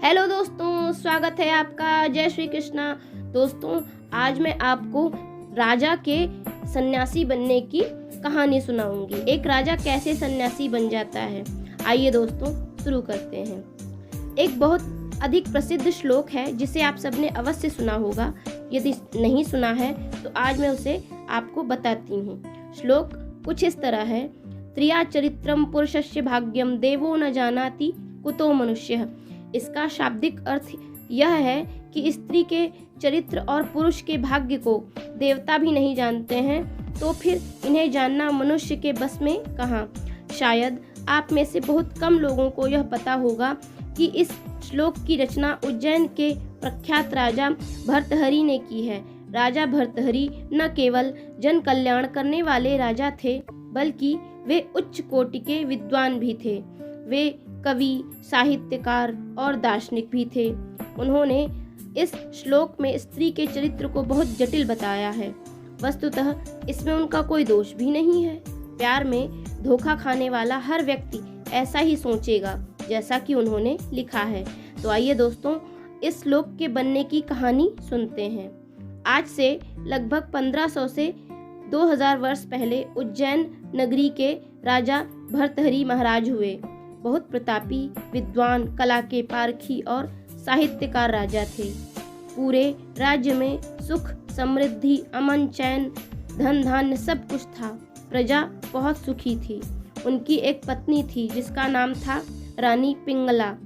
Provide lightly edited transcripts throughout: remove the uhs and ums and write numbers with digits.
Hello दोस्तों, स्वागत है आपका। जय श्री कृष्णा। दोस्तों, आज मैं आपको राजा के सन्यासी बनने की कहानी सुनाऊंगी। एक राजा कैसे सन्यासी बन जाता है। आइए दोस्तों, शुरू करते हैं। एक बहुत अधिक प्रसिद्ध श्लोक है जिसे आप सबने अवश्य सुना होगा। यदि नहीं सुना है तो आज मैं उसे आपको बताती हूँ। श्लोक कुछ इस तरह है। त्रिया चरित्रम पुरुषस्य भाग्यम देवो न जानाति कुतो मनुष्यः। इसका शाब्दिक अर्थ यह है कि स्त्री के चरित्र और पुरुष के भाग्य को देवता भी नहीं जानते हैं, तो फिर इन्हें जानना मनुष्य के बस में कहाँ। शायद आप में से बहुत कम लोगों को यह पता होगा कि इस श्लोक की रचना उज्जैन के प्रख्यात राजा भर्तृहरि ने की है। राजा भर्तृहरि न केवल जन कल्याण करने वाले राजा थे, बल्कि वे उच्च कोटि के विद्वान भी थे। वे कवि, साहित्यकार और दार्शनिक भी थे। उन्होंने इस श्लोक में स्त्री के चरित्र को बहुत जटिल बताया है। वस्तुतः इसमें उनका कोई दोष भी नहीं है। प्यार में धोखा खाने वाला हर व्यक्ति ऐसा ही सोचेगा जैसा कि उन्होंने लिखा है। तो आइए दोस्तों, इस श्लोक के बनने की कहानी सुनते हैं। आज से लगभग 1500 से 2000 वर्ष पहले उज्जैन नगरी के राजा भर्तृहरि महाराज हुए। बहुत प्रतापी, विद्वान, कला के पारखी और साहित्यकार राजा थे। पूरे राज्य में सुख, समृद्धि, अमन, चैन, धन धान्य सब कुछ था। प्रजा बहुत सुखी थी। उनकी एक पत्नी थी जिसका नाम था रानी पिंगला।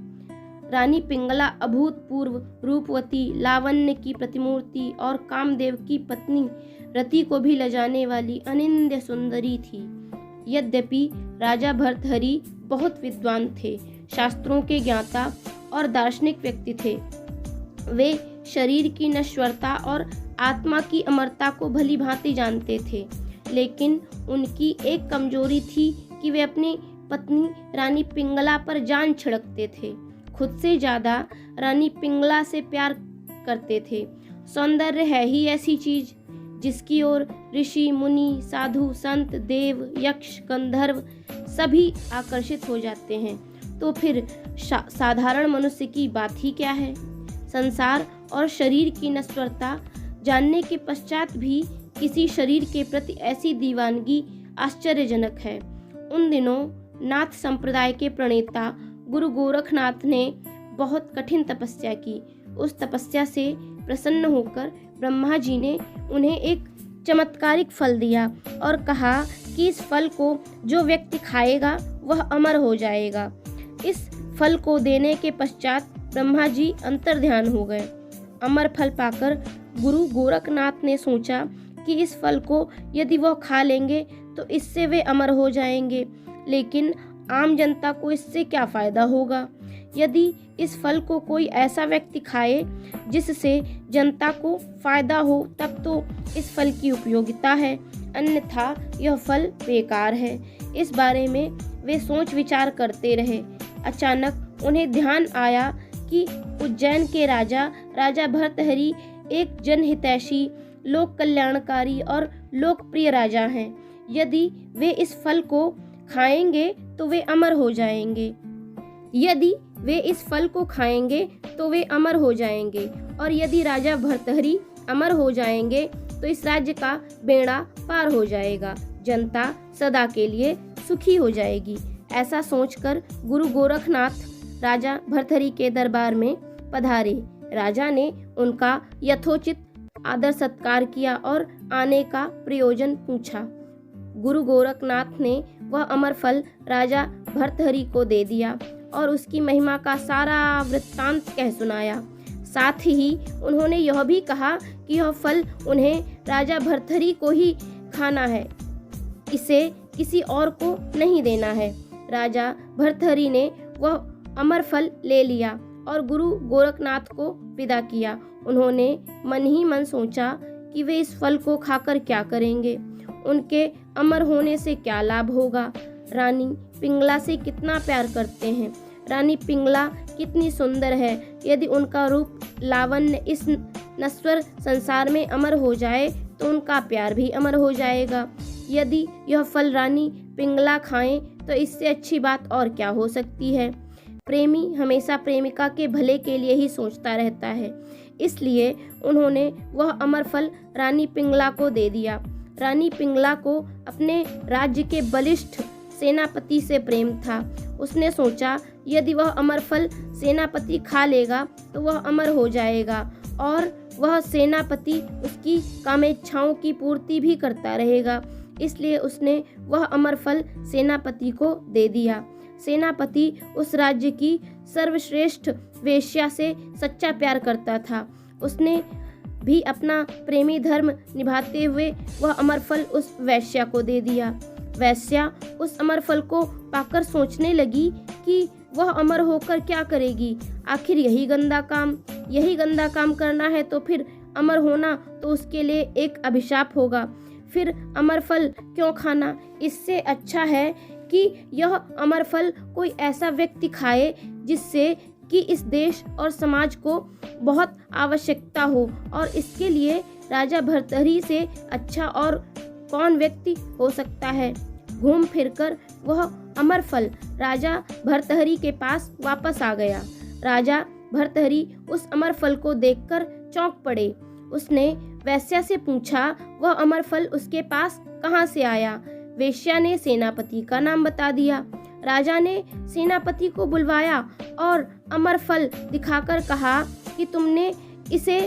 रानी पिंगला अभूतपूर्व रूपवती, लावण्य की प्रतिमूर्ति और कामदेव की पत्नी रति को भी लजाने वाली अनिंद्य सुंदरी थी। यद्यपि राजा भर्तृहरि बहुत विद्वान थे, शास्त्रों के ज्ञाता और दार्शनिक व्यक्ति थे। वे शरीर की नश्वरता और आत्मा की अमरता को भली भांति जानते थे, लेकिन उनकी एक कमजोरी थी कि वे अपनी पत्नी रानी पिंगला पर जान छिड़कते थे। खुद से ज्यादा रानी पिंगला से प्यार करते थे। सौंदर्य है ही ऐसी चीज जिसकी ओर ऋषि, मुनि, साधु, संत, देव, यक्ष, गंधर्व सभी आकर्षित हो जाते हैं, तो फिर साधारण मनुष्य की बात ही क्या है। संसार और शरीर की नश्वरता जानने के पश्चात भी किसी शरीर के प्रति ऐसी दीवानगी आश्चर्यजनक है। उन दिनों नाथ संप्रदाय के प्रणेता गुरु गोरखनाथ ने बहुत कठिन तपस्या की। उस तपस्या से प्रसन्न होकर ब्रह्मा जी ने उन्हें एक चमत्कारिक फल दिया और कहा कि इस फल को जो व्यक्ति खाएगा वह अमर हो जाएगा। इस फल को देने के पश्चात ब्रह्मा जी अंतर्ध्यान हो गए। अमर फल पाकर गुरु गोरखनाथ ने सोचा कि इस फल को यदि वह खा लेंगे तो इससे वे अमर हो जाएंगे, लेकिन आम जनता को इससे क्या फायदा होगा। यदि इस फल को कोई ऐसा व्यक्ति खाए जिससे जनता को फायदा हो, तब तो इस फल की उपयोगिता है, अन्यथा यह फल बेकार है। इस बारे में वे सोच विचार करते रहे। अचानक उन्हें ध्यान आया कि उज्जैन के राजा भर्तृहरि एक जनहितैषी, लोक कल्याणकारी और लोकप्रिय राजा हैं। यदि वे इस फल को खाएंगे तो वे अमर हो जाएंगे। और यदि राजा भर्तृहरि अमर हो जाएंगे तो इस राज्य का बेड़ा पार हो जाएगा, जनता सदा के लिए सुखी हो जाएगी। ऐसा सोचकर गुरु गोरखनाथ राजा भर्तृहरि के दरबार में पधारे। राजा ने उनका यथोचित आदर सत्कार किया और आने का प्रयोजन पूछा। गुरु गोरखनाथ ने वह अमर फल राजा भर्तृहरि को दे दिया और उसकी महिमा का सारा वृत्तांत कह सुनाया। साथ ही उन्होंने यह भी कहा कि यह फल उन्हें राजा भर्तृहरि को ही खाना है, इसे किसी और को नहीं देना है। राजा भर्तृहरि ने वह अमर फल ले लिया और गुरु गोरखनाथ को विदा किया। उन्होंने मन ही मन सोचा कि वे इस फल को खाकर क्या करेंगे, उनके अमर होने से क्या लाभ होगा। रानी पिंगला से कितना प्यार करते हैं, रानी पिंगला कितनी सुंदर है। यदि उनका रूप, लावण्य इस नश्वर संसार में अमर हो जाए तो उनका प्यार भी अमर हो जाएगा। यदि यह फल रानी पिंगला खाएं तो इससे अच्छी बात और क्या हो सकती है। प्रेमी हमेशा प्रेमिका के भले के लिए ही सोचता रहता है, इसलिए उन्होंने वह अमर फल रानी पिंगला को दे दिया। रानी पिंगला को अपने राज्य के बलिष्ठ सेनापति से प्रेम था। उसने सोचा यदि वह अमर फल सेनापति खा लेगा तो वह अमर हो जाएगा और वह सेनापति उसकी कामेच्छाओं की पूर्ति भी करता रहेगा। इसलिए उसने वह अमर फल सेनापति को दे दिया। सेनापति उस राज्य की सर्वश्रेष्ठ वेश्या से सच्चा प्यार करता था। उसने भी अपना प्रेमी धर्म निभाते हुए वह अमर फल उस वेश्या को दे दिया। वेश्या उस अमर फल को पाकर सोचने लगी कि वह अमर होकर क्या करेगी। आखिर यही गंदा काम करना है तो फिर अमर होना तो उसके लिए एक अभिशाप होगा। फिर अमर फल क्यों खाना, इससे अच्छा है कि यह अमर फल कोई ऐसा व्यक्ति खाए जिससे कि इस देश और समाज को बहुत आवश्यकता हो, और इसके लिए राजा भर्तृहरि से अच्छा और कौन व्यक्ति हो सकता है। घूम फिरकर वह अमर फल राजा भर्तृहरि के पास वापस आ गया। राजा भर्तृहरि उस अमर फल को देखकर चौंक पड़े। उसने वेश्या से पूछा वह अमर फल उसके पास कहाँ से आया। वेश्या ने सेनापति का नाम बता दिया। राजा ने सेनापति को बुलवाया और अमर फल दिखाकर कहा कि तुमने इसे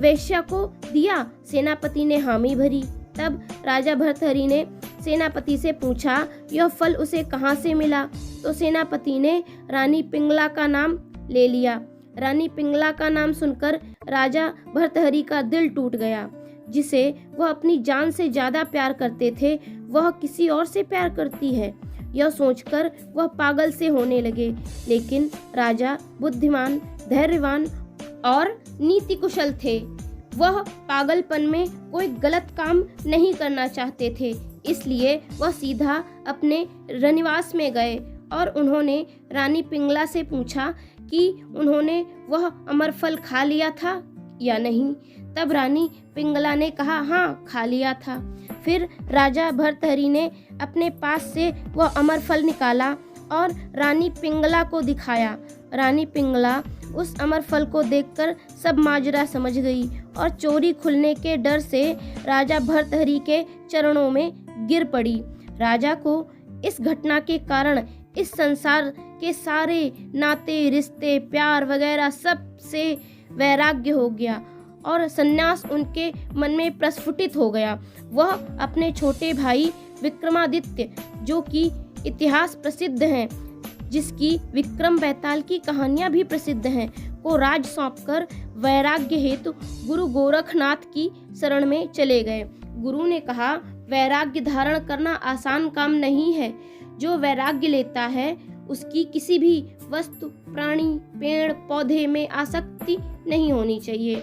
वेश्या को दिया। सेनापति ने हामी भरी। तब राजा भर्तृहरि ने सेनापति से पूछा यह फल उसे कहाँ से मिला, तो सेनापति ने रानी पिंगला का नाम ले लिया। रानी पिंगला का नाम सुनकर राजा भर्तृहरि का दिल टूट गया। जिसे वह अपनी जान से ज्यादा प्यार करते थे वह किसी और से प्यार करती है, यह सोचकर वह पागल से होने लगे। लेकिन राजा बुद्धिमान, धैर्यवान और नीति कुशल थे। वह पागलपन में कोई गलत काम नहीं करना चाहते थे, इसलिए वह सीधा अपने रनिवास में गए और उन्होंने रानी पिंगला से पूछा कि उन्होंने वह अमर फल खा लिया था या नहीं। तब रानी पिंगला ने कहा हाँ, खा लिया था। फिर राजा भर्तृहरि ने अपने पास से वह अमर फल निकाला और रानी पिंगला को दिखाया। रानी पिंगला उस अमर फल को देखकर सब माजरा समझ गई और चोरी खुलने के डर से राजा भर्तृहरि के चरणों में गिर पड़ी। राजा को इस घटना के कारण इस संसार के सारे नाते, रिश्ते, प्यार वगैरह सब से वैराग्य हो गया और संन्यास उनके मन में प्रस्फुटित हो गया। वह अपने छोटे भाई विक्रमादित्य, जो कि इतिहास प्रसिद्ध हैं, जिसकी विक्रम बेताल की कहानियां भी प्रसिद्ध हैं, को राज सौंपकर वैराग्य हेतु गुरु गोरखनाथ की शरण में चले गए। गुरु ने कहा वैराग्य धारण करना आसान काम नहीं है। जो वैराग्य लेता है उसकी किसी भी वस्तु, प्राणी, पेड़, पौधे में आसक्ति नहीं होनी चाहिए,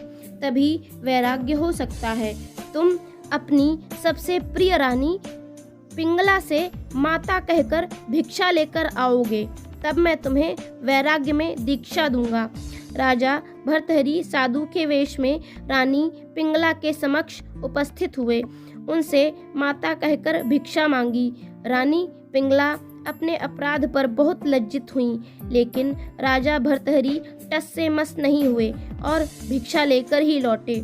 तभी वैराग्य हो सकता है। तुम अपनी सबसे प्रिय रानी पिंगला से माता कहकर भिक्षा लेकर आओगे, तब मैं तुम्हें वैराग्य में दीक्षा दूंगा। राजा भर्तृहरि साधु के वेश में रानी पिंगला के समक्ष उपस्थित हुए। उनसे माता कहकर भिक्षा मांगी। रानी पिंगला अपने अपराध पर बहुत लज्जित हुई, लेकिन राजा भर्तृहरि टस से मस नहीं हुए और भिक्षा लेकर ही लौटे।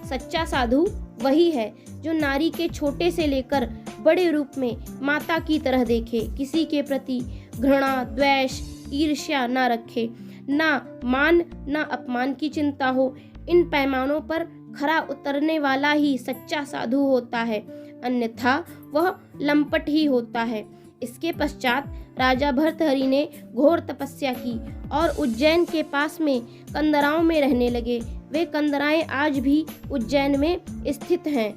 सच्चा साधु वही है जो नारी के छोटे से लेकर बड़े रूप में माता की तरह देखे, किसी के प्रति घृणा, द्वेष, ईर्ष्या न रखे, ना मान ना अपमान की चिंता हो। इन पैमानों पर खरा उतरने वाला ही सच्चा साधु होता है, अन्यथा वह लंपट ही होता है। इसके पश्चात राजा भर्तृहरि ने घोर तपस्या की और उज्जैन के पास में कंदराओं में रहने लगे। वे कंदराएं आज भी उज्जैन में स्थित हैं।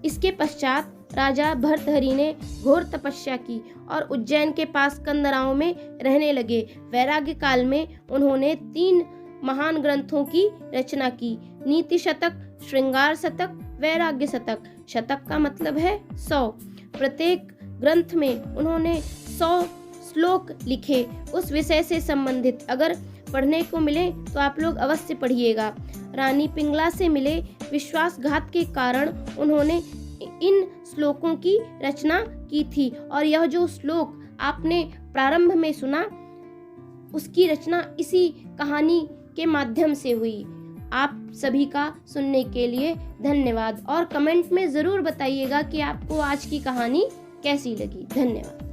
इसके पश्चात राजा भर्तृहरि ने घोर तपस्या की और उज्जैन के पास कंदराओं में रहने लगे। वैराग्य काल में उन्होंने 3 महान ग्रंथों की रचना की, नीति शतक, श्रृंगार शतक, वैराग्य शतक। शतक का मतलब है 100। प्रत्येक ग्रंथ में उन्होंने 100 श्लोक लिखे उस विषय से संबंधित। अगर पढ़ने को मिले तो आप लोग अवश्य पढ़िएगा। रानी पिंगला से मिले विश्वासघात के कारण उन्होंने इन श्लोकों की रचना की थी, और यह जो श्लोक आपने प्रारंभ में सुना उसकी रचना इसी कहानी के माध्यम से हुई। आप सभी का सुनने के लिए धन्यवाद और कमेंट में ज़रूर बताइएगा कि आपको आज की कहानी कैसी लगी। धन्यवाद।